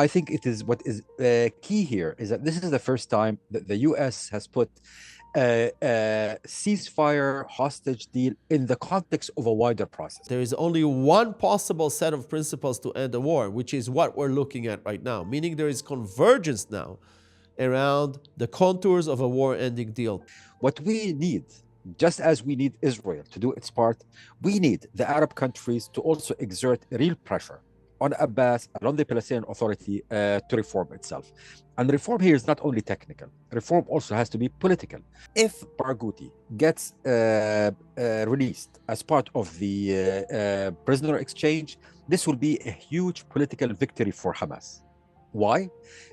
I think it is what is key here is that this is the first time that the US has put a ceasefire hostage deal in the context of a wider process. There is only one possible set of principles to end the war, which is what we're looking at right now, meaning there is convergence now around the contours of a war-ending deal. What we need, just as we need Israel to do its part, we need the Arab countries to also exert real pressure on Abbas and on the Palestinian Authority to reform itself. And reform here is not only technical, reform also has to be political. If Barghouti gets released as part of the prisoner exchange, this will be a huge political victory for Hamas. Why?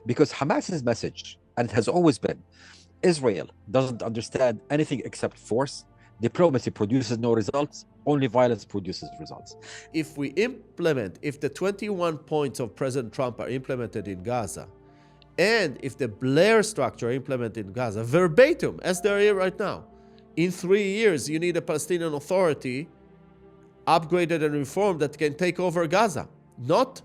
Because Hamas's message, and it has always been, Israel doesn't understand anything except force. Diplomacy produces no results. Only violence produces results. If the 21 points of President Trump are implemented in Gaza, and if the Blair structure implemented in Gaza, verbatim, as they're here right now, in 3 years, you need a Palestinian Authority upgraded and reformed that can take over Gaza. Not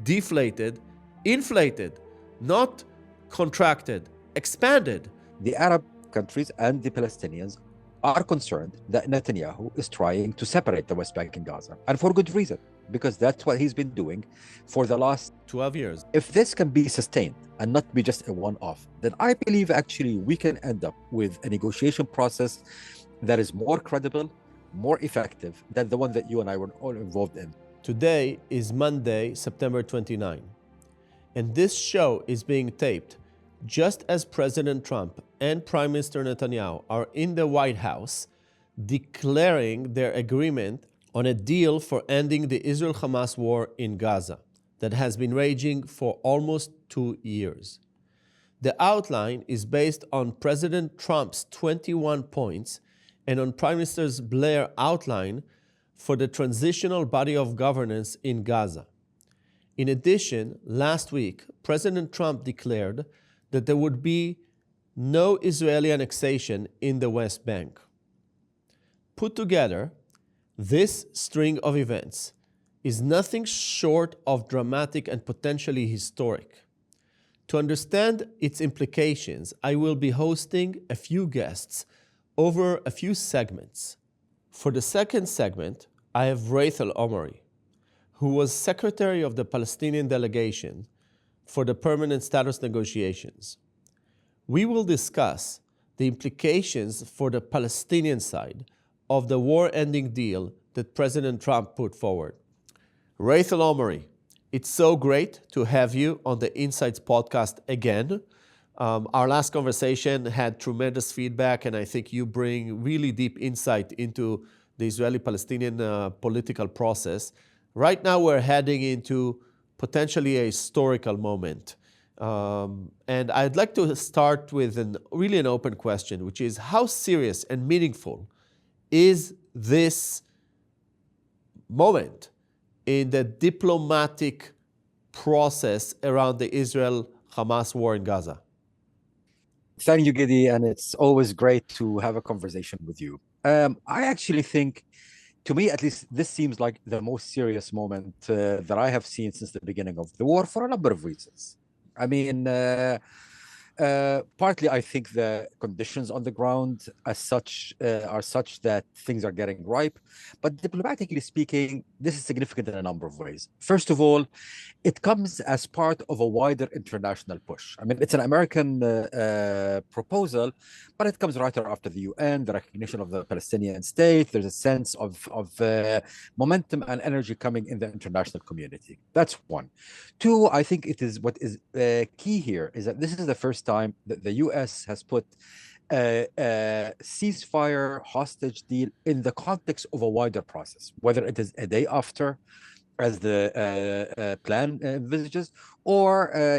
deflated, inflated, not contracted, expanded. The Arab countries and the Palestinians are concerned that Netanyahu is trying to separate the West Bank and Gaza, and for good reason, because that's what he's been doing for the last 12 years. If this can be sustained and not be just a one-off, then I believe actually we can end up with a negotiation process that is more credible, more effective than the one that you and I were all involved in. Today is Monday, September 29, and this show is being taped just as President Trump and Prime Minister Netanyahu are in the White House declaring their agreement on a deal for ending the Israel-Hamas war in Gaza that has been raging for almost 2 years. The outline is based on President Trump's 21 points and on Prime Minister Blair's outline for the transitional body of governance in Gaza. In addition, last week, President Trump declared that there would be no Israeli annexation in the West Bank. Put together, this string of events is nothing short of dramatic and potentially historic. To understand its implications, I will be hosting a few guests over a few segments. For the second segment, I have Ghaith Al-Omari, who was secretary of the Palestinian delegation for the permanent status negotiations. We will discuss the implications for the Palestinian side of the war-ending deal that President Trump put forward. Ghaith Al-Omari, it's so great to have you on the Insights podcast again. Our last conversation had tremendous feedback, and I think you bring really deep insight into the Israeli-Palestinian political process. Right now, we're heading into potentially a historical moment. And I'd like to start with an open question, which is how serious and meaningful is this moment in the diplomatic process around the Israel-Hamas war in Gaza? Thank you, Gidi, and it's always great to have a conversation with you. I actually think, to me at least, this seems like the most serious moment that I have seen since the beginning of the war for a number of reasons. I mean, partly I think the conditions on the ground as such are such that things are getting ripe. But diplomatically speaking, this is significant in a number of ways. First of all, it comes as part of a wider international push. I mean, it's an American proposal, but it comes right after the UN, the recognition of the Palestinian state. There's a sense of momentum and energy coming in the international community. That's one. Two, I think it is what is key here is that this is the first time that the US has put a ceasefire hostage deal in the context of a wider process, whether it is a day after, as the plan envisages, or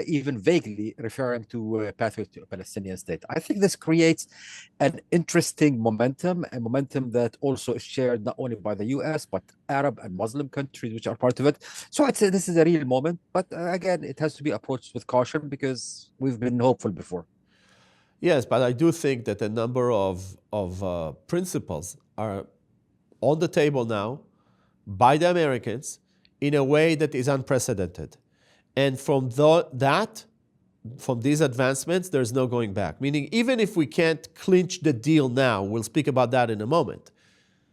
even vaguely referring to a pathway to a Palestinian state. I think this creates an interesting momentum, a momentum that also is shared not only by the US, but Arab and Muslim countries, which are part of it. So this is a real moment, but again, it has to be approached with caution because we've been hopeful before. Yes, but I do think that a number of principles are on the table now by the Americans in a way that is unprecedented. And from these advancements, there's no going back. Meaning, even if we can't clinch the deal now, we'll speak about that in a moment,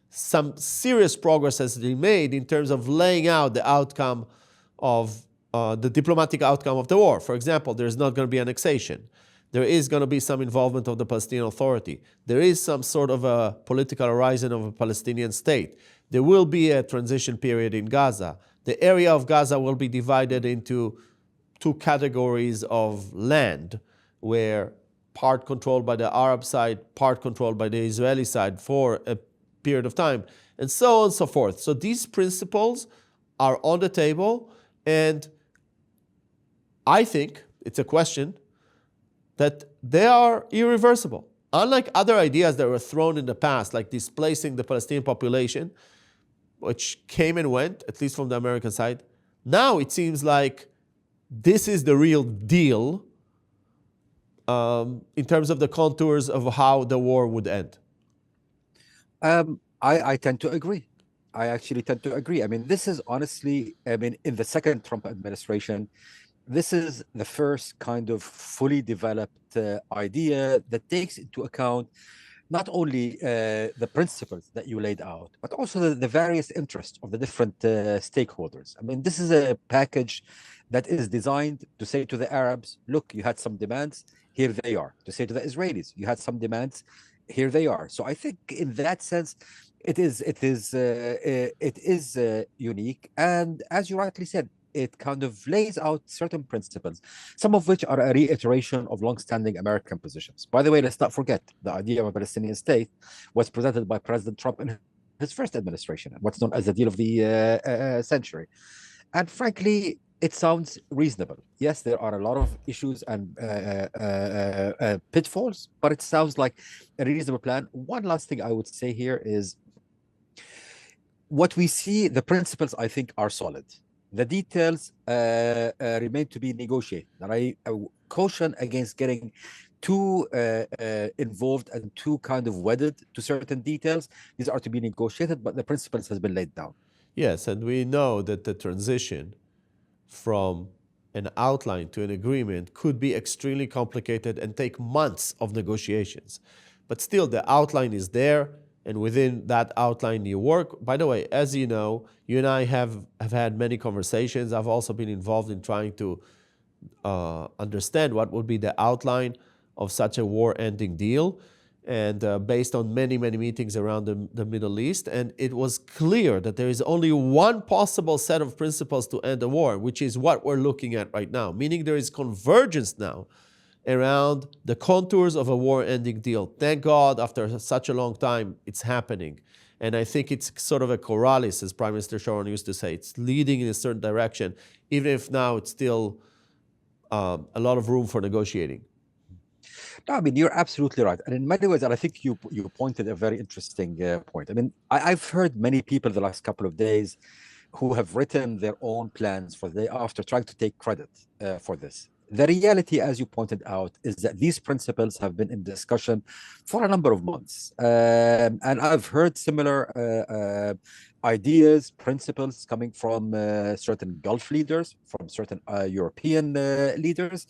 some serious progress has been made in terms of laying out the outcome of the diplomatic outcome of the war. For example, there's not going to be annexation. There is going to be some involvement of the Palestinian Authority. There is some sort of a political horizon of a Palestinian state. There will be a transition period in Gaza. The area of Gaza will be divided into two categories of land, where part controlled by the Arab side, part controlled by the Israeli side for a period of time, and so on and so forth. So these principles are on the table, and I think it's a question that they are irreversible. Unlike other ideas that were thrown in the past, like displacing the Palestinian population, which came and went, at least from the American side, now it seems like this is the real deal in terms of the contours of how the war would end. I tend to agree. I actually tend to agree. I mean, this is honestly, I mean, in the second Trump administration, this is the first kind of fully developed idea that takes into account not only the principles that you laid out, but also the various interests of the different stakeholders. I mean, this is a package that is designed to say to the Arabs, look, you had some demands, here they are. To say to the Israelis, you had some demands, here they are. So I think in that sense, it is unique. And as you rightly said, it kind of lays out certain principles, some of which are a reiteration of long-standing American positions. By the way, let's not forget the idea of a Palestinian state was presented by President Trump in his first administration, what's known as the deal of the century. And frankly, it sounds reasonable. Yes, there are a lot of issues and pitfalls, but it sounds like a reasonable plan. One last thing I would say here is what we see, the principles, I think, are solid. The details remain to be negotiated. And I caution against getting too involved and too kind of wedded to certain details. These are to be negotiated, but the principles has been laid down. Yes, and we know that the transition from an outline to an agreement could be extremely complicated and take months of negotiations. But still, the outline is there, and within that outline you work. By the way, as you know, you and I have had many conversations. I've also been involved in trying to understand what would be the outline of such a war-ending deal, and based on many, many meetings around the Middle East. And it was clear that there is only one possible set of principles to end the war, which is what we're looking at right now, meaning there is convergence now around the contours of a war-ending deal. Thank God, after such a long time, it's happening. And I think it's sort of a corrales, as Prime Minister Sharon used to say. It's leading in a certain direction, even if now it's still a lot of room for negotiating. No, I mean, you're absolutely right. And in many ways, and I think you pointed a very interesting point. I mean, I've heard many people the last couple of days who have written their own plans for the day after, trying to take credit for this. The reality, as you pointed out, is that these principles have been in discussion for a number of months. And I've heard similar ideas, principles coming from certain Gulf leaders, from certain European leaders.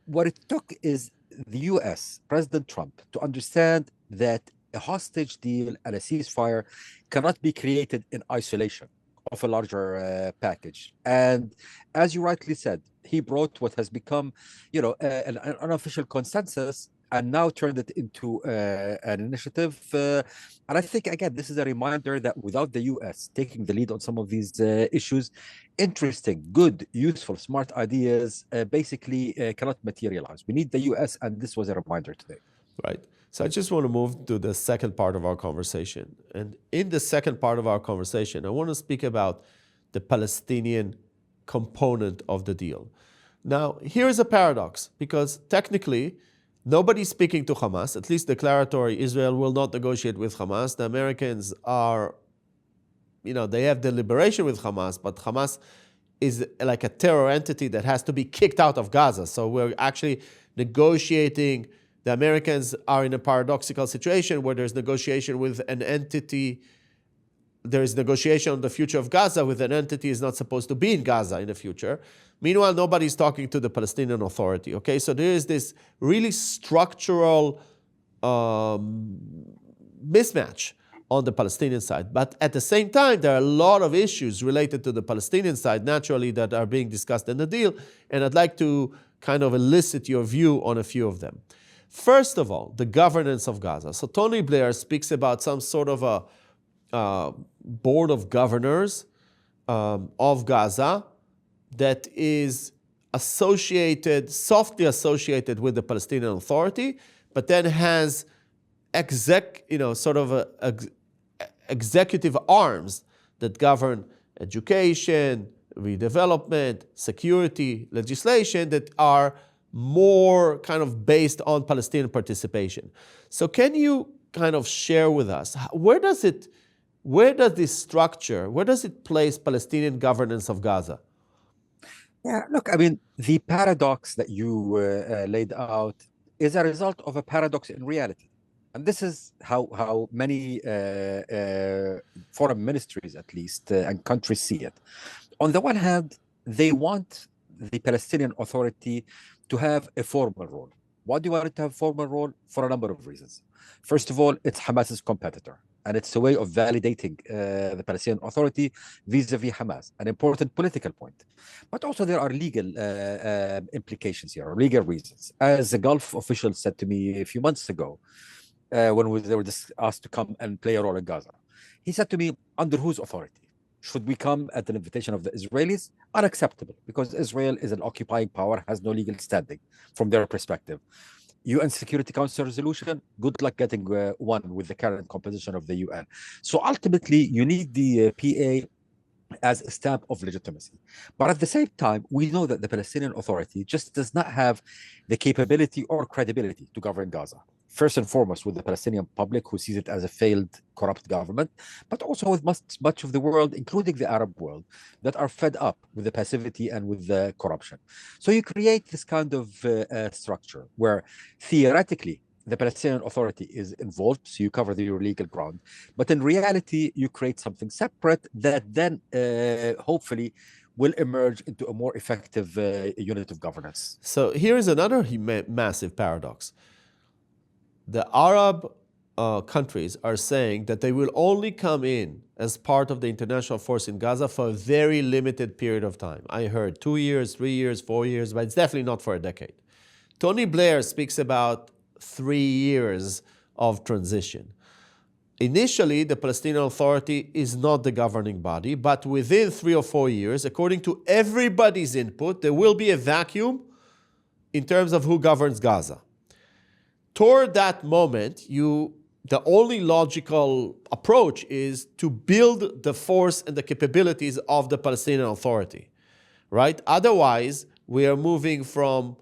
What it took is the US, President Trump, to understand that a hostage deal and a ceasefire cannot be created in isolation of a larger package. And as you rightly said, he brought what has become, an unofficial consensus and now turned it into an initiative. And I think, again, this is a reminder that without the US taking the lead on some of these issues, interesting, good, useful, smart ideas basically cannot materialize. We need the US, and this was a reminder today. Right. So I just want to move to the second part of our conversation. And in the second part of our conversation, I want to speak about the Palestinian component of the deal. Now, here's a paradox, because technically, nobody's speaking to Hamas, at least declaratory. Israel will not negotiate with Hamas. The Americans are, they have deliberation with Hamas, but Hamas is like a terror entity that has to be kicked out of Gaza. So we're actually negotiating. The Americans are in a paradoxical situation where there's negotiation with an entity there is negotiation on the future of Gaza with an entity is not supposed to be in Gaza in the future. Meanwhile, nobody's talking to the Palestinian Authority. Okay, so there is this really structural mismatch on the Palestinian side. But at the same time, there are a lot of issues related to the Palestinian side, naturally, that are being discussed in the deal. And I'd like to kind of elicit your view on a few of them. First of all, the governance of Gaza. So Tony Blair speaks about some sort of a board of governors of Gaza that is softly associated with the Palestinian Authority, but then has executive arms that govern education, redevelopment, security, legislation that are more kind of based on Palestinian participation. So can you kind of share with us, where does it place Palestinian governance of Gaza? Yeah, look, I mean, the paradox that you laid out is a result of a paradox in reality. And this is how many foreign ministries, at least, and countries see it. On the one hand, they want the Palestinian Authority to have a formal role. Why do you want it to have a formal role? For a number of reasons. First of all, it's Hamas's competitor, and it's a way of validating the Palestinian Authority vis-a-vis Hamas, an important political point. But also there are legal implications here, or legal reasons. As a Gulf official said to me a few months ago, when they were asked to come and play a role in Gaza, he said to me, under whose authority? Should we come at the invitation of the Israelis? Unacceptable, because Israel is an occupying power, has no legal standing from their perspective. UN Security Council resolution, good luck getting one with the current composition of the UN. So ultimately, you need the PA as a stamp of legitimacy. But at the same time, we know that the Palestinian Authority just does not have the capability or credibility to govern Gaza. First and foremost, with the Palestinian public, who sees it as a failed, corrupt government, but also with much of the world, including the Arab world, that are fed up with the passivity and with the corruption. So you create this kind of structure where theoretically the Palestinian Authority is involved, so you cover your legal ground. But in reality, you create something separate that then hopefully will emerge into a more effective unit of governance. So here is another massive paradox. The Arab countries are saying that they will only come in as part of the international force in Gaza for a very limited period of time. I heard 2 years, 3 years, 4 years, but it's definitely not for a decade. Tony Blair speaks about 3 years of transition. Initially, the Palestinian Authority is not the governing body, but within 3 or 4 years, according to everybody's input, there will be a vacuum in terms of who governs Gaza. Toward that moment, the only logical approach is to build the force and the capabilities of the Palestinian Authority, right? Otherwise, we are moving from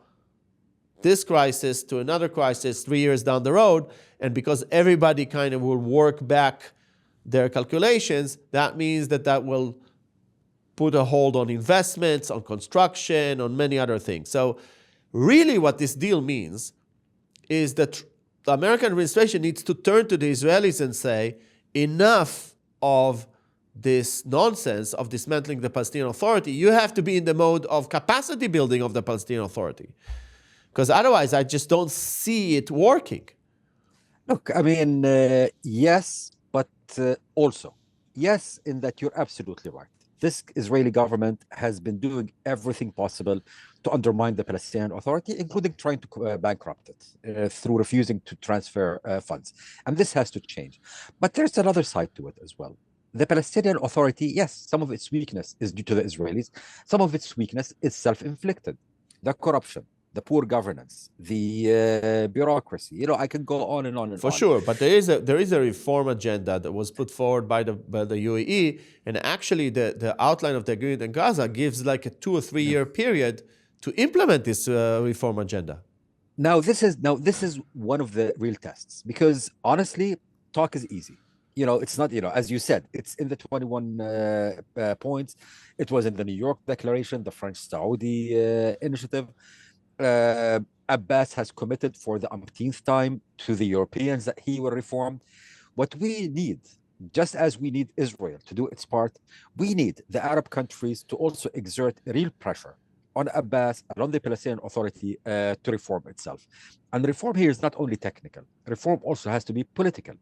this crisis to another crisis 3 years down the road, and because everybody kind of will work back their calculations, that means that will put a hold on investments, on construction, on many other things. So really what this deal means is that the American administration needs to turn to the Israelis and say, enough of this nonsense of dismantling the Palestinian Authority. You have to be in the mode of capacity building of the Palestinian Authority. Because otherwise, I just don't see it working. Look, I mean, yes, but also, yes, in that you're absolutely right. This Israeli government has been doing everything possible to undermine the Palestinian Authority, including trying to bankrupt it through refusing to transfer funds. And this has to change. But there's another side to it as well. The Palestinian Authority, yes, some of its weakness is due to the Israelis. Some of its weakness is self-inflicted. The corruption, the poor governance, the bureaucracy. I can go on and on and on. For sure, but there is a reform agenda that was put forward by the UAE, and actually the outline of the agreement in Gaza gives like a 2 or 3 year period to implement this reform agenda. Now this is one of the real tests, because honestly, talk is easy. It's not, as you said, it's in the 21 points. It was in the New York Declaration, the French-Saudi initiative. Abbas has committed for the umpteenth time to the Europeans that he will reform. What we need just as we need Israel to do its part, we need the Arab countries to also exert real pressure on Abbas and on the Palestinian Authority to reform itself. And reform here is not only technical, reform also has to be political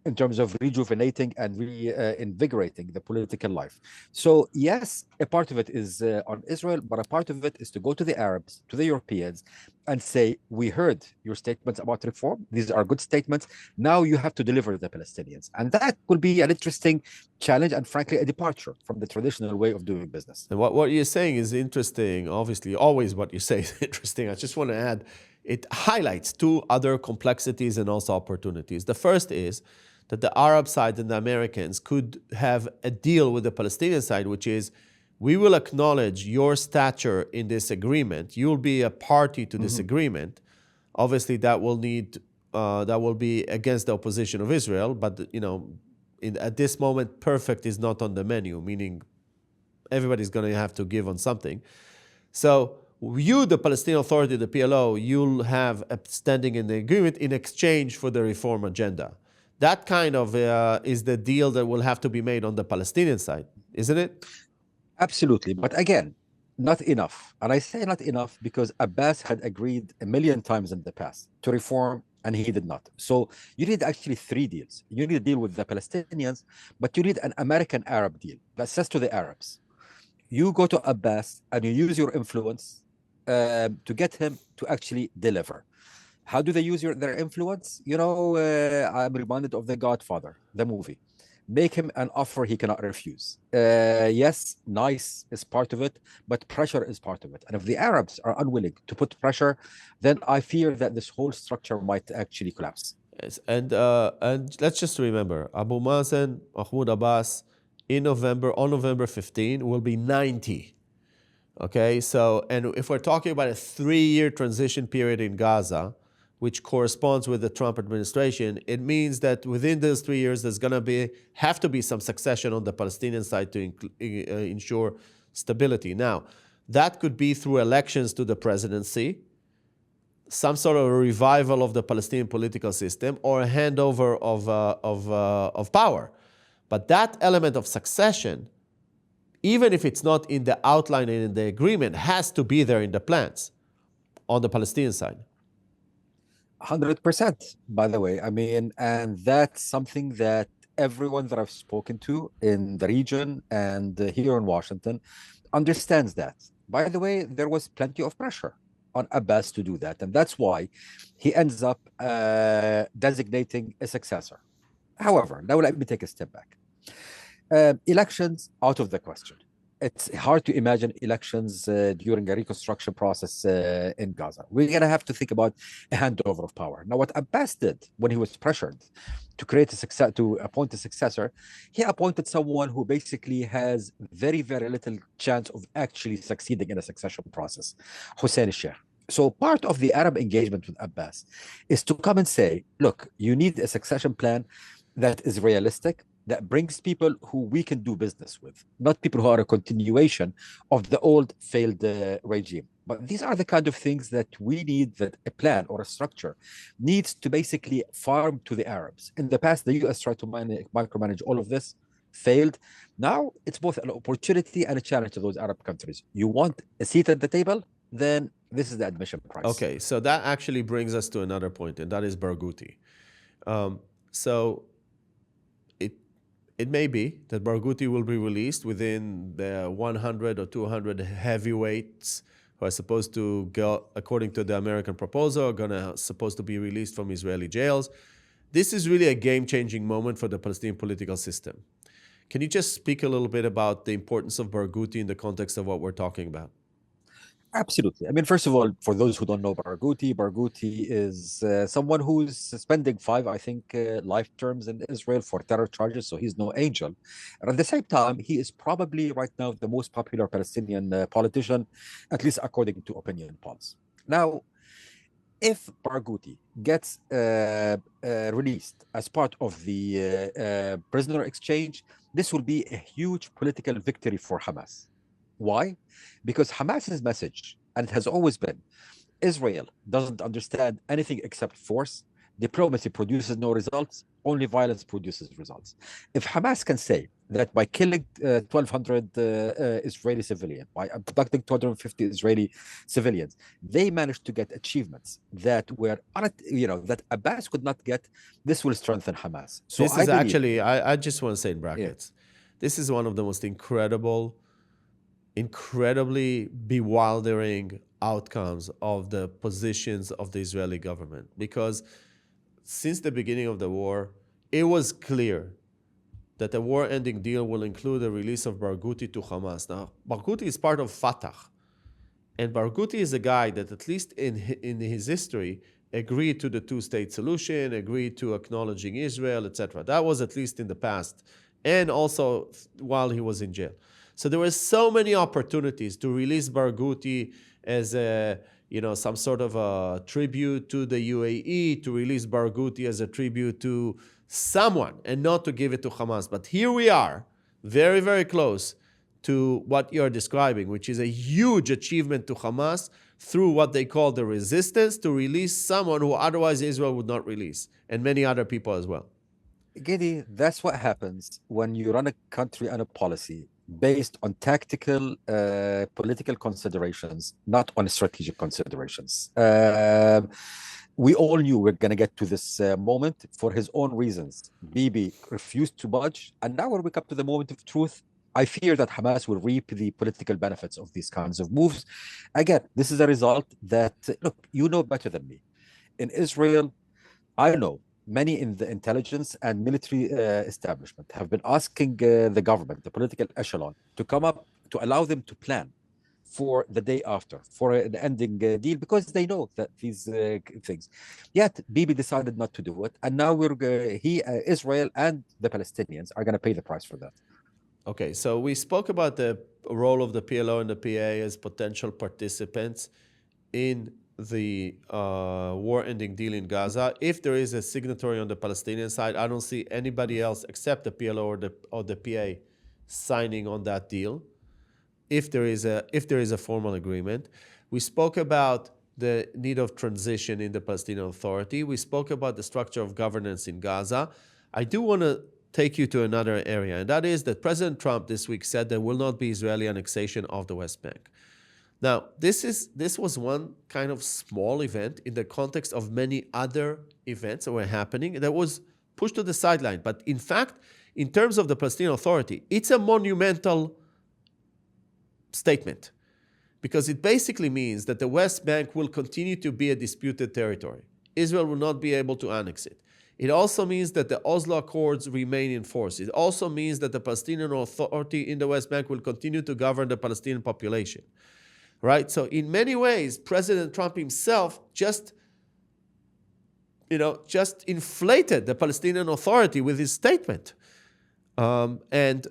in terms of rejuvenating and reinvigorating the political life. So, yes, a part of it is on Israel, but a part of it is to go to the Arabs, to the Europeans, and say, we heard your statements about reform. These are good statements. Now you have to deliver the Palestinians. And that will be an interesting challenge and, frankly, a departure from the traditional way of doing business. And what you're saying is interesting. Obviously, always what you say is interesting. I just want to add, it highlights two other complexities and also opportunities. The first is that the Arab side and the Americans could have a deal with the Palestinian side, which is, we will acknowledge your stature in this agreement. You'll be a party to this agreement. Obviously, that will be against the opposition of Israel. But at this moment, perfect is not on the menu, meaning everybody's going to have to give on something. So you, the Palestinian Authority, the PLO, you'll have a standing in the agreement in exchange for the reform agenda. That kind of is the deal that will have to be made on the Palestinian side, isn't it? Absolutely. But again, not enough. And I say not enough because Abbas had agreed a million times in the past to reform, and he did not. So you need actually three deals. You need a deal with the Palestinians, but you need an American-Arab deal that says to the Arabs, you go to Abbas and you use your influence to get him to actually deliver. How do they use their influence? I'm reminded of The Godfather, the movie. Make him an offer he cannot refuse. Yes, nice is part of it, but pressure is part of it. And if the Arabs are unwilling to put pressure, then I fear that this whole structure might actually collapse. Yes, and let's just remember, Abu Mazen, Mahmoud Abbas, on November 15, will be 90. Okay, so, and if we're talking about a 3-year transition period in Gaza, which corresponds with the Trump administration, it means that within those 3 years, there's going to have to be some succession on the Palestinian side to ensure stability. Now, that could be through elections to the presidency, some sort of a revival of the Palestinian political system, or a handover of power. But that element of succession, even if it's not in the outline and in the agreement, has to be there in the plans on the Palestinian side. 100%, by the way. I mean, and that's something that everyone that I've spoken to in the region and here in Washington understands that. By the way, there was plenty of pressure on Abbas to do that. And that's why he ends up designating a successor. However, now let me take a step back. Elections out of the question. It's hard to imagine elections during a reconstruction process in Gaza. We're going to have to think about a handover of power. Now, what Abbas did when he was pressured to appoint a successor, he appointed someone who basically has very, very little chance of actually succeeding in a succession process, Hussein al-Sheikh. So part of the Arab engagement with Abbas is to come and say, look, you need a succession plan that is realistic, that brings people who we can do business with, not people who are a continuation of the old failed regime. But these are the kind of things that we need, that a plan or a structure needs to basically farm to the Arabs. In the past, the US tried to micromanage all of this, failed. Now it's both an opportunity and a challenge to those Arab countries. You want a seat at the table, then this is the admission price. Okay, so that actually brings us to another point, and that is Barghouti. So it may be that Barghouti will be released within the 100 or 200 heavyweights who are supposed to go, according to the American proposal, are supposed to be released from Israeli jails. This is really a game-changing moment for the Palestinian political system. Can you just speak a little bit about the importance of Barghouti in the context of what we're talking about? Absolutely. I mean, first of all, for those who don't know Barghouti is someone who's spending 5, I think, life terms in Israel for terror charges, so he's no angel. And at the same time, he is probably right now the most popular Palestinian politician, at least according to opinion polls. Now, if Barghouti gets released as part of the prisoner exchange, this will be a huge political victory for Hamas. Why? Because Hamas's message, and it has always been, Israel doesn't understand anything except force. diplomacy produces no results, only violence produces results. If Hamas can say that by killing 1,200 Israeli civilians, by abducting 250 Israeli civilians, they managed to get achievements that were, that Abbas could not get, this will strengthen Hamas. So This I is believe, actually, I just want to say in yeah, brackets, this is one of the most incredibly bewildering outcomes of the positions of the Israeli government. Because since the beginning of the war, it was clear that the war-ending deal will include the release of Barghouti to Hamas. Now, Barghouti is part of Fatah, and Barghouti is a guy that, at least in his history, agreed to the two-state solution, agreed to acknowledging Israel, etc. That was at least in the past, and also while he was in jail. So there were so many opportunities to release Barghouti as some sort of a tribute to the UAE, to release Barghouti as a tribute to someone, and not to give it to Hamas. But here we are, very, very close to what you're describing, which is a huge achievement to Hamas through what they call the resistance to release someone who otherwise Israel would not release, and many other people as well. Gidi, that's what happens when you run a country and a policy based on tactical political considerations, not on strategic considerations. We all knew we're going to get to this moment for his own reasons. Bibi refused to budge, and now when we come to the moment of truth, I fear that Hamas will reap the political benefits of these kinds of moves. Again, this is a result that, look, you know better than me. In Israel, I know many in the intelligence and military establishment have been asking the government, the political echelon, to come up, to allow them to plan for the day after, for an ending deal, because they know that these things. Yet, Bibi decided not to do it, and now Israel and the Palestinians are going to pay the price for that. Okay, so we spoke about the role of the PLO and the PA as potential participants in the war-ending deal in Gaza. If there is a signatory on the Palestinian side, I don't see anybody else except the PLO or the PA signing on that deal. If there is a formal agreement, we spoke about the need of transition in the Palestinian Authority. We spoke about the structure of governance in Gaza. I do want to take you to another area, and that is that President Trump this week said there will not be Israeli annexation of the West Bank. Now, this was one kind of small event in the context of many other events that were happening that was pushed to the sideline. But in fact, in terms of the Palestinian Authority, it's a monumental statement, because it basically means that the West Bank will continue to be a disputed territory. Israel will not be able to annex it. It also means that the Oslo Accords remain in force. It also means that the Palestinian Authority in the West Bank will continue to govern the Palestinian population. Right? So in many ways, President Trump himself just inflated the Palestinian Authority with his statement. And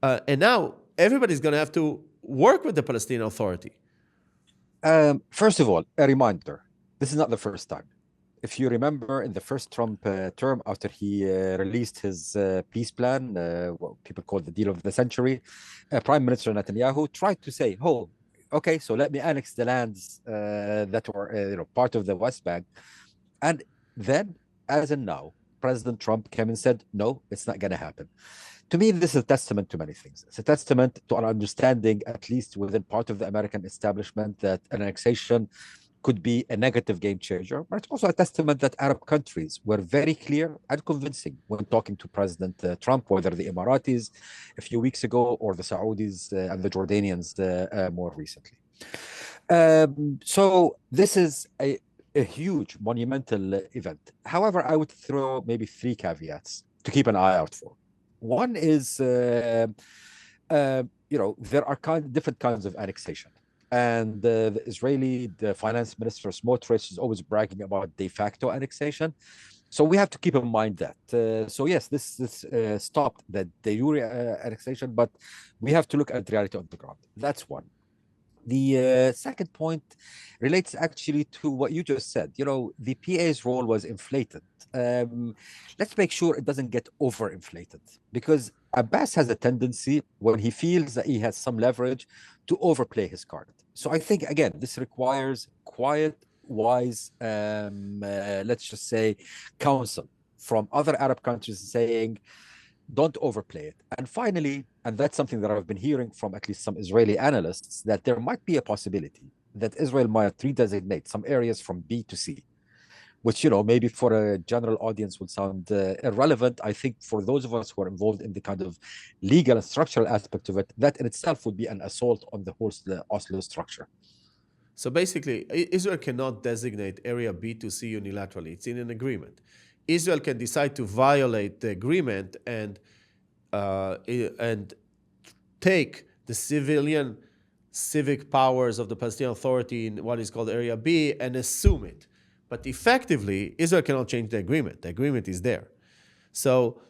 now everybody's going to have to work with the Palestinian Authority. First of all, a reminder, this is not the first time. If you remember, in the first Trump term, after he released his peace plan, what people call the deal of the century, Prime Minister Netanyahu tried to say, okay, so let me annex the lands that were part of the West Bank. And then, as in now, President Trump came and said, no, it's not going to happen. To me, this is a testament to many things. It's a testament to an understanding, at least within part of the American establishment, that an annexation could be a negative game changer. But it's also a testament that Arab countries were very clear and convincing when talking to President Trump, whether the Emiratis a few weeks ago or the Saudis and the Jordanians more recently. So this is a huge, monumental event. However, I would throw maybe 3 caveats to keep an eye out for. One is, there are different kinds of annexation. And the finance minister, Smotrich, is always bragging about de facto annexation. So we have to keep in mind that. So yes, this stopped the de jure annexation, but we have to look at reality on the ground. That's one. The second point relates actually to what you just said. The PA's role was inflated. Let's make sure it doesn't get overinflated, because Abbas has a tendency, when he feels that he has some leverage, to overplay his card. So I think, again, this requires quiet, wise, let's just say, counsel from other Arab countries saying, don't overplay it. And finally, and that's something that I've been hearing from at least some Israeli analysts, that there might be a possibility that Israel might redesignate some areas from B to C, which, maybe for a general audience would sound irrelevant. I think for those of us who are involved in the kind of legal and structural aspect of it, that in itself would be an assault on the whole Oslo structure. So basically, Israel cannot designate Area B to C unilaterally. It's in an agreement. Israel can decide to violate the agreement and take the civic powers of the Palestinian Authority in what is called Area B and assume it. But effectively, Israel cannot change the agreement. The agreement is there. So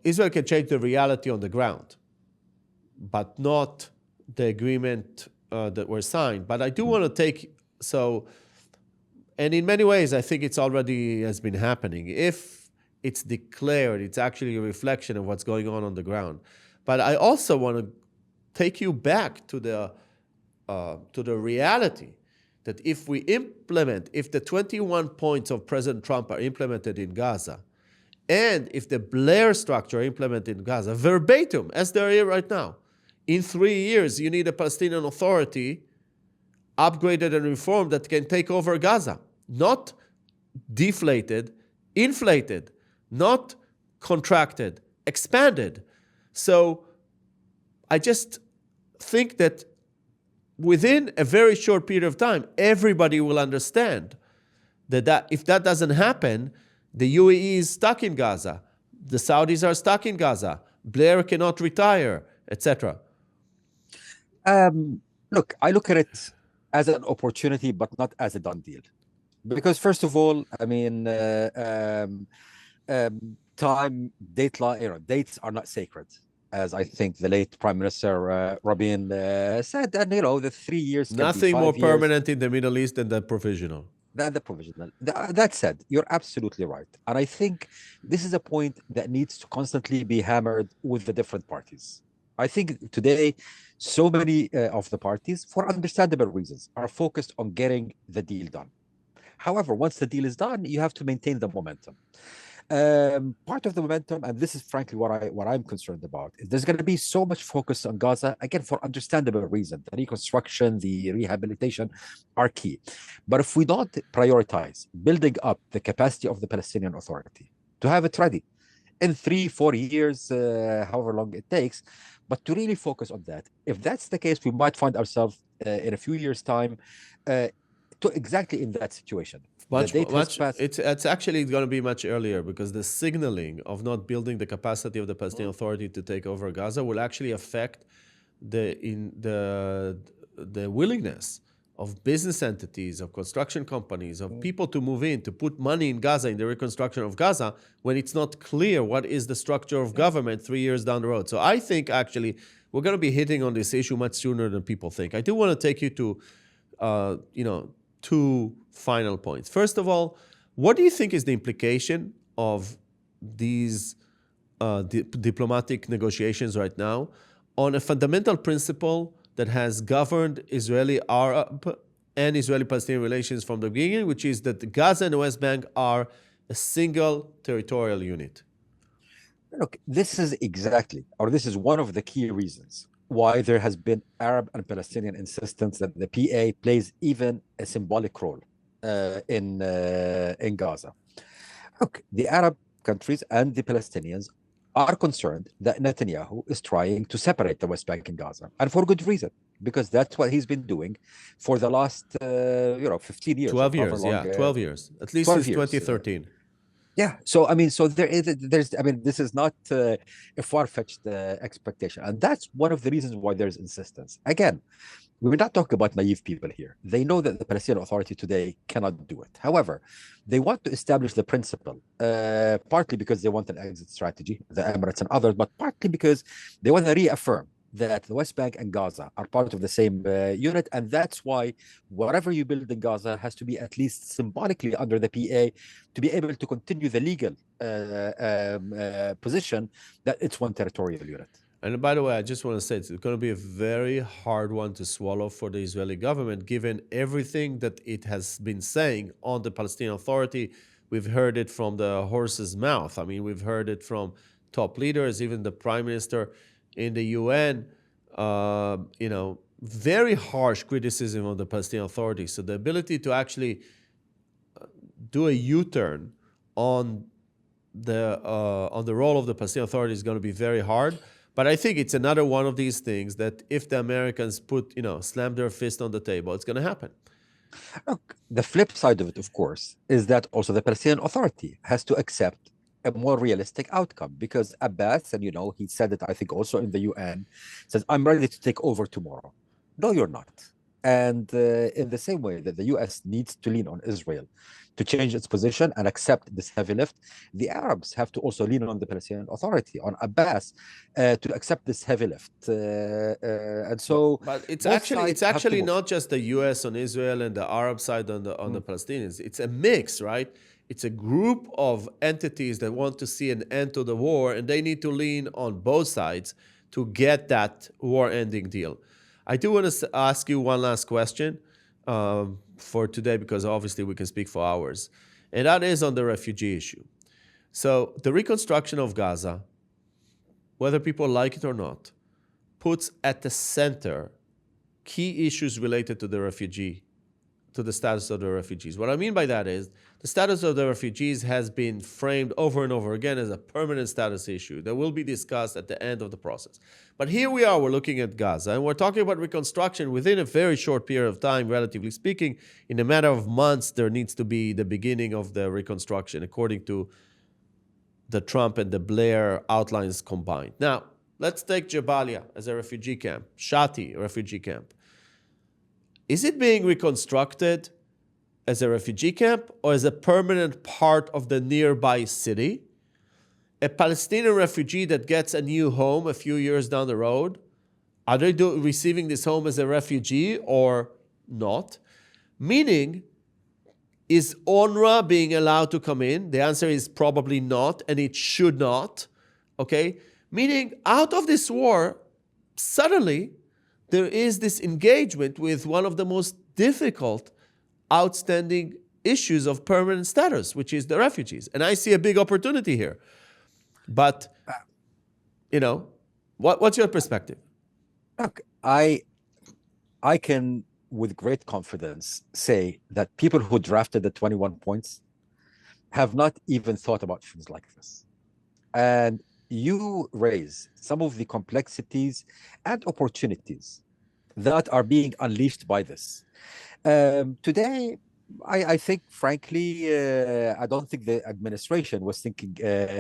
Israel can change the reality on the ground, but not the agreement that were signed. But I do want to and in many ways, I think it's already has been happening. If it's declared, it's actually a reflection of what's going on the ground. But I also want to take you back to the reality that if the 21 points of President Trump are implemented in Gaza, and if the Blair structure are implemented in Gaza, verbatim, as they're here right now, in 3 years, you need a Palestinian Authority upgraded and reformed that can take over Gaza. Not deflated, inflated, not contracted, expanded. So I just think that within a very short period of time, everybody will understand that if that doesn't happen, the UAE is stuck in Gaza, the Saudis are stuck in Gaza, Blair cannot retire, etc. Look, I look at it as an opportunity, but not as a done deal. Because first of all, I mean, dates are not sacred, as I think the late Prime Minister Rabin said. And the 3 years. Nothing more permanent in the Middle East than the provisional. The provisional. That said, you're absolutely right, and I think this is a point that needs to constantly be hammered with the different parties. I think today, so many of the parties, for understandable reasons, are focused on getting the deal done. However, once the deal is done, you have to maintain the momentum. Part of the momentum, and this is frankly what I'm concerned about, is there's going to be so much focus on Gaza, again, for understandable reason. The reconstruction, the rehabilitation are key. But if we don't prioritize building up the capacity of the Palestinian Authority to have it ready in 3-4 years, however long it takes, but to really focus on that, if that's the case, we might find ourselves in a few years' time exactly in that situation. It's actually going to be much earlier, because the signaling of not building the capacity of the Palestinian Authority to take over Gaza will actually affect the willingness of business entities, of construction companies, of people to move in, to put money in Gaza, in the reconstruction of Gaza, when it's not clear what is the structure of government 3 years down the road. So I think actually we're going to be hitting on this issue much sooner than people think. I do want to take you to, 2 final points. First of all, what do you think is the implication of these diplomatic negotiations right now on a fundamental principle that has governed Israeli-Arab and Israeli-Palestinian relations from the beginning, which is that Gaza and the West Bank are a single territorial unit? Look, this is one of the key reasons why there has been Arab and Palestinian insistence that the PA plays even a symbolic role in Gaza. Look, the Arab countries and the Palestinians are concerned that Netanyahu is trying to separate the West Bank and Gaza, and for good reason, because that's what he's been doing for the last 15 years. 12 years, 12 years, at least since 2013. Yeah. So, I mean, this is not a far-fetched expectation. And that's one of the reasons why there's insistence. Again, we're not talking about naive people here. They know that the Palestinian Authority today cannot do it. However, they want to establish the principle, partly because they want an exit strategy, the Emirates and others, but partly because they want to reaffirm that the West Bank and Gaza are part of the same unit, and that's why whatever you build in Gaza has to be at least symbolically under the PA to be able to continue the legal position that it's one territorial unit. And by the way, I just want to say it's going to be a very hard one to swallow for the Israeli government, given everything that it has been saying on the Palestinian Authority. We've heard it from the horse's mouth. I mean, we've heard it from top leaders, even the prime minister in the UN, very harsh criticism of the Palestinian Authority. So the ability to actually do a U-turn on the role of the Palestinian Authority is going to be very hard. But I think it's another one of these things that if the Americans slam their fist on the table, it's going to happen. Look, the flip side of it, of course, is that also the Palestinian Authority has to accept a more realistic outcome, because Abbas, and he said it, I think, also in the UN, says, I'm ready to take over tomorrow. No, you're not. And in the same way that the US needs to lean on Israel to change its position and accept this heavy lift, the Arabs have to also lean on the Palestinian Authority, on Abbas, to accept this heavy lift. And so, but it's actually not just the US on Israel and the Arab side on the Palestinians. It's a mix, right? It's a group of entities that want to see an end to the war, and they need to lean on both sides to get that war-ending deal. I do want to ask you one last question for today, because obviously we can speak for hours, and that is on the refugee issue. So the reconstruction of Gaza, whether people like it or not, puts at the center key issues related to the status of the refugees. What I mean by that is the status of the refugees has been framed over and over again as a permanent status issue that will be discussed at the end of the process. But here we are, we're looking at Gaza, and we're talking about reconstruction within a very short period of time, relatively speaking. In a matter of months, there needs to be the beginning of the reconstruction, according to the Trump and the Blair outlines combined. Now, let's take Jabalia as a refugee camp, Shati refugee camp. Is it being reconstructed as a refugee camp or as a permanent part of the nearby city? A Palestinian refugee that gets a new home a few years down the road, are they receiving this home as a refugee or not? Meaning, is UNRWA being allowed to come in? The answer is probably not, and it should not. Okay? Meaning, out of this war, suddenly, there is this engagement with one of the most difficult, outstanding issues of permanent status, which is the refugees. And I see a big opportunity here. But, what's your perspective? Look, I can, with great confidence, say that people who drafted the 21 points have not even thought about things like this. And you raise some of the complexities and opportunities that are being unleashed by this. Today, I think, frankly, I don't think the administration was thinking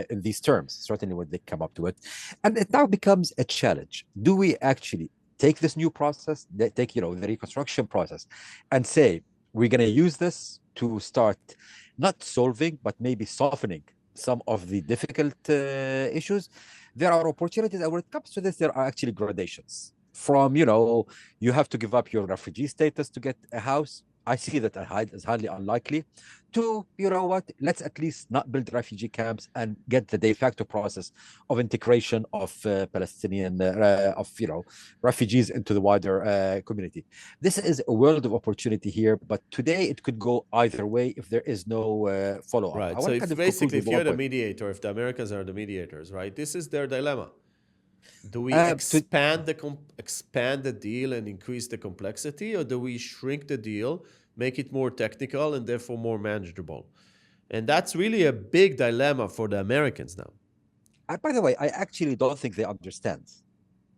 in these terms, certainly when they come up to it. And it now becomes a challenge. Do we actually take this new process, take the reconstruction process, and say, we're going to use this to start not solving, but maybe softening some of the difficult issues? There are opportunities, and when it comes to this, there are actually gradations. From, you have to give up your refugee status to get a house. I see that as highly unlikely, to, let's at least not build refugee camps and get the de facto process of integration of Palestinian, refugees into the wider community. This is a world of opportunity here, but today it could go either way if there is no follow-up. Right, so if basically, if you're the mediator, if the Americans are the mediators, right, this is their dilemma. Do we expand the deal and increase the complexity, or do we shrink the deal, make it more technical and therefore more manageable? And that's really a big dilemma for the Americans now. By the way, I actually don't think they understand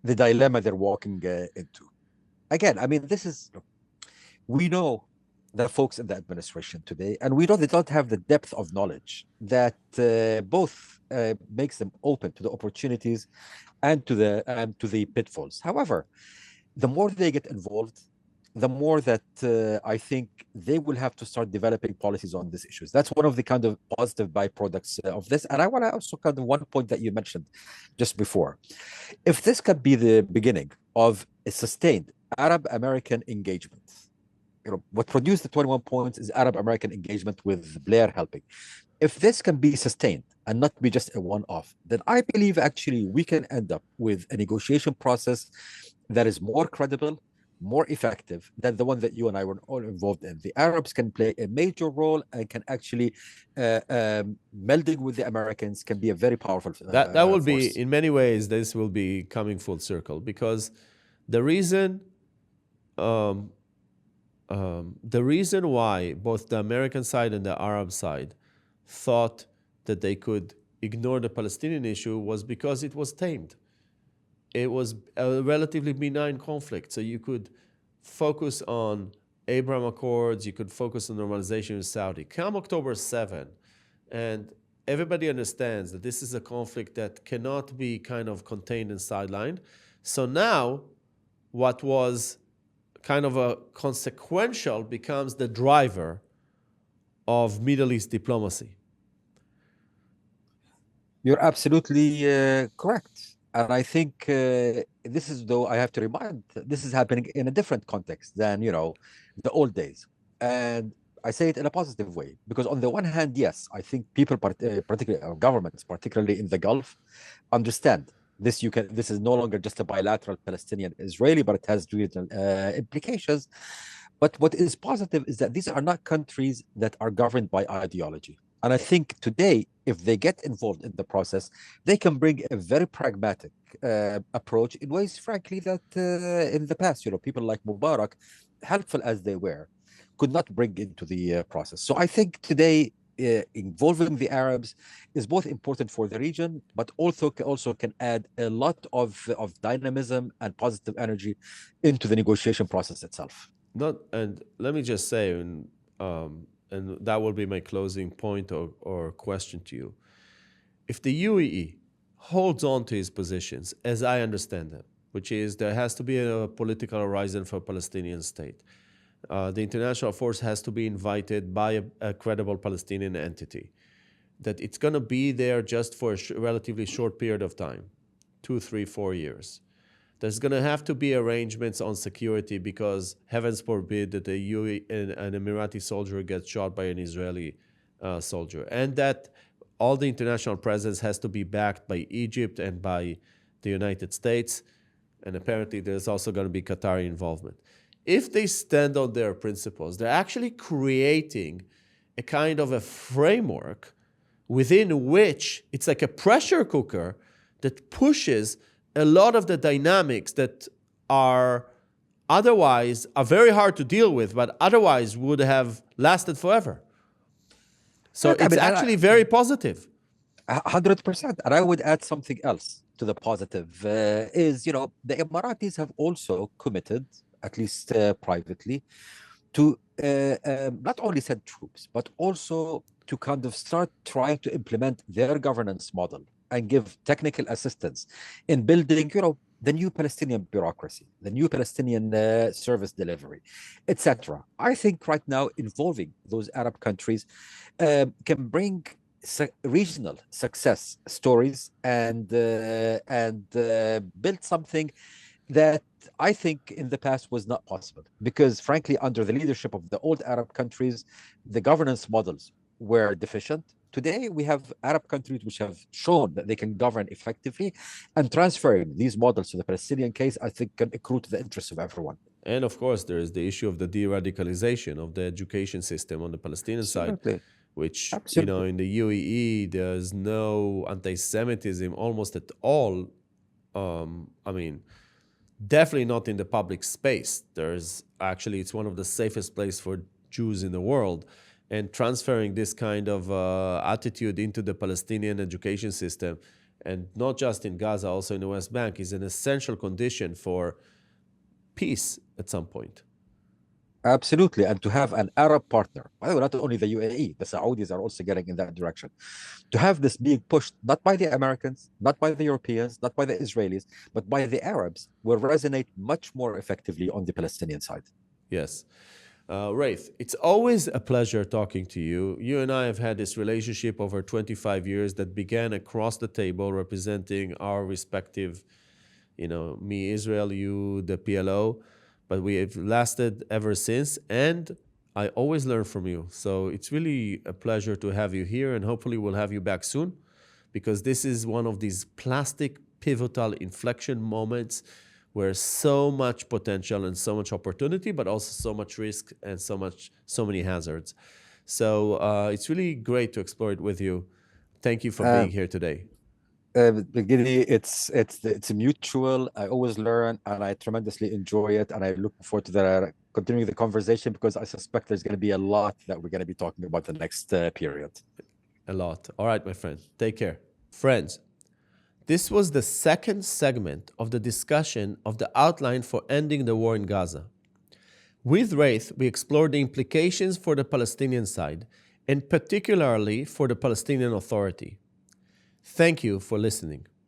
the dilemma they're walking into. Again, I mean, we know the folks in the administration today, and we know they don't have the depth of knowledge that both makes them open to the opportunities and to the pitfalls. However, the more they get involved, the more that I think they will have to start developing policies on these issues. That's one of the kind of positive byproducts of this. And I want to also kind of one point that you mentioned just before. If this could be the beginning of a sustained Arab-American engagement, what produced the 21 points is Arab-American engagement with Blair helping. If this can be sustained and not be just a one-off, then I believe actually we can end up with a negotiation process that is more credible, more effective than the one that you and I were all involved in. The Arabs can play a major role and can actually melding with the Americans can be a very powerful That will be, force. in many ways, this will be coming full circle, because the reason why both the American side and the Arab side thought that they could ignore the Palestinian issue was because it was tamed. It was a relatively benign conflict, so you could focus on Abraham Accords, you could focus on normalization with Saudi. Come October 7, and everybody understands that this is a conflict that cannot be kind of contained and sidelined. So now, what was kind of a consequential becomes the driver of Middle East diplomacy. You're absolutely correct. And I think this is, though, I have to remind, this is happening in a different context than, the old days. And I say it in a positive way, because on the one hand, yes, I think people, particularly governments, particularly in the Gulf, understand this. This is no longer just a bilateral Palestinian-Israeli, but it has regional implications. But what is positive is that these are not countries that are governed by ideology. And I think today, if they get involved in the process, they can bring a very pragmatic approach in ways, frankly, that in the past, people like Mubarak, helpful as they were, could not bring into the process. So I think today, involving the Arabs is both important for the region, but also can add a lot of dynamism and positive energy into the negotiation process itself. And let me just say, and that will be my closing point or question to you. If the UAE holds on to its positions, as I understand them, which is there has to be a political horizon for a Palestinian state, the international force has to be invited by a credible Palestinian entity, that it's going to be there just for a relatively short period of time, 2, 3, 4 years. There's going to have to be arrangements on security, because heavens forbid that an Emirati soldier gets shot by an Israeli soldier. And that all the international presence has to be backed by Egypt and by the United States. And apparently there's also going to be Qatari involvement. If they stand on their principles, they're actually creating a kind of a framework within which it's like a pressure cooker that pushes a lot of the dynamics that are otherwise are very hard to deal with, but otherwise would have lasted forever. So it's actually very positive. 100%. And I would add something else to the positive is, the Emiratis have also committed, at least privately, to not only send troops, but also to kind of start trying to implement their governance model and give technical assistance in building, the new Palestinian bureaucracy, the new Palestinian service delivery, etc. I think right now involving those Arab countries can bring regional success stories and build something that I think in the past was not possible, because frankly, under the leadership of the old Arab countries, the governance models were deficient. Today, we have Arab countries which have shown that they can govern effectively, and transferring these models to the Palestinian case, I think, can accrue to the interests of everyone. And of course, there is the issue of the de-radicalization of the education system on the Palestinian side, which, in the UAE, there's no anti-Semitism almost at all. Definitely not in the public space. It's one of the safest places for Jews in the world. And transferring this kind of attitude into the Palestinian education system, and not just in Gaza, also in the West Bank, is an essential condition for peace at some point. Absolutely. And to have an Arab partner, by the way, not only the UAE, the Saudis are also getting in that direction. To have this being pushed, not by the Americans, not by the Europeans, not by the Israelis, but by the Arabs, will resonate much more effectively on the Palestinian side. Yes. Ghaith, it's always a pleasure talking to you. You and I have had this relationship over 25 years that began across the table, representing our respective, me, Israel, you, the PLO. but we have lasted ever since, and I always learn from you. So it's really a pleasure to have you here, and hopefully we'll have you back soon, because this is one of these plastic pivotal inflection moments where so much potential and so much opportunity, but also so much risk and so many hazards. So it's really great to explore it with you. Thank you for being here today. Gidi, it's mutual. I always learn, and I tremendously enjoy it, and I look forward to continuing the conversation, because I suspect there's going to be a lot that we're going to be talking about the next period. A lot. All right, my friend. Take care. Friends, this was the second segment of the discussion of the outline for ending the war in Gaza. With Ghaith, we explored the implications for the Palestinian side, and particularly for the Palestinian Authority. Thank you for listening.